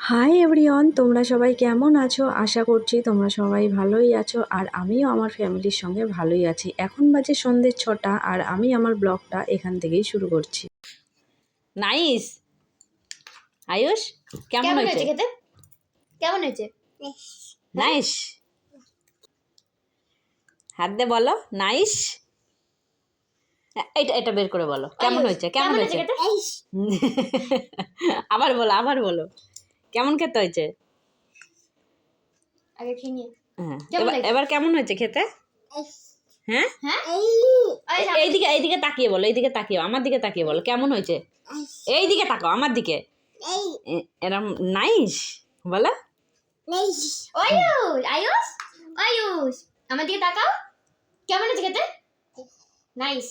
Hi everyone, তোমরা সবাই কেমন আছো? আশা করছি তোমরা সবাই ভালোই আছো আর আমিও আমার ফ্যামিলির সঙ্গে ভালোই আছি। এখন বাজে সন্ধ্যে 6টা আর আমি আমার ব্লগটা এখান থেকেই শুরু করছি। নাইস। আয়ুষ কেমন হয়েছে খেতে? কেমন হয়েছে? নাইস। হাত দিয়ে বলো নাইস। এটা এটা বের করে বলো কেমন হয়েছে, কেমন হয়েছে খেতে? আবার বলো কেমন খেতে হয়েছে। আগে খেয়ে নিয়ে। হ্যাঁ, কেমন লাগছে? এবার কেমন হয়েছে খেতে? হ্যাঁ, হ্যাঁ? এইদিকে তাকিয়ে বলো, এইদিকে তাকিয়ে আমার দিকে তাকিয়ে বলো কেমন হয়েছে। এইদিকে তাকাও আমার দিকে, এরম নাইস বলো। আয়ুষ, আয়ুষ, আয়ুষ, আমার দিকে তাকাও। কেমন হয়েছে খেতে? নাইস।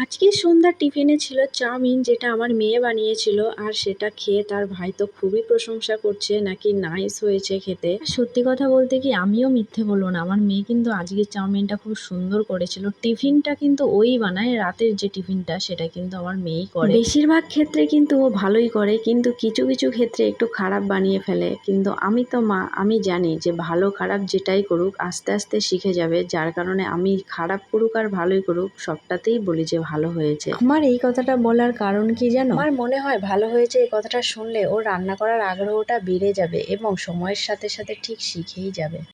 আজকে সন্ধ্যার টিফিনে ছিল চাউমিন, যেটা আমার মেয়ে বানিয়েছিল আর সেটা খেয়ে তার ভাই তো খুবই প্রশংসা করছে, নাকি নাইস হয়েছে খেতে। সত্যি কথা বলতে কি, আমিও মিথ্যে বলবো না, আমার মেয়ে কিন্তু আজকে চাউমিনটা খুব সুন্দর করেছিল। টিফিনটা কিন্তু ওই বানায়, রাতের যে টিফিনটা সেটা কিন্তু আমার মেয়েই করে। বেশিরভাগ ক্ষেত্রে কিন্তু ও ভালোই করে, কিন্তু কিছু কিছু ক্ষেত্রে একটু খারাপ বানিয়ে ফেলে। কিন্তু আমি তো মা, আমি জানি যে ভালো খারাপ যেটাই করুক আস্তে আস্তে শিখে যাবে, যার কারণে আমি খারাপ করুক আর ভালোই করুক সবটাতেই বলি যে ভালো হয়েছে। আমার এই কথাটা বলার কারণ কি জানো? আমার মনে হয় ভালো হয়েছে এই কথাটা শুনলে ওর রান্না করার আগ্রহটা বেড়ে যাবে এবং সময়ের সাথে সাথে ঠিক শিখেই যাবে।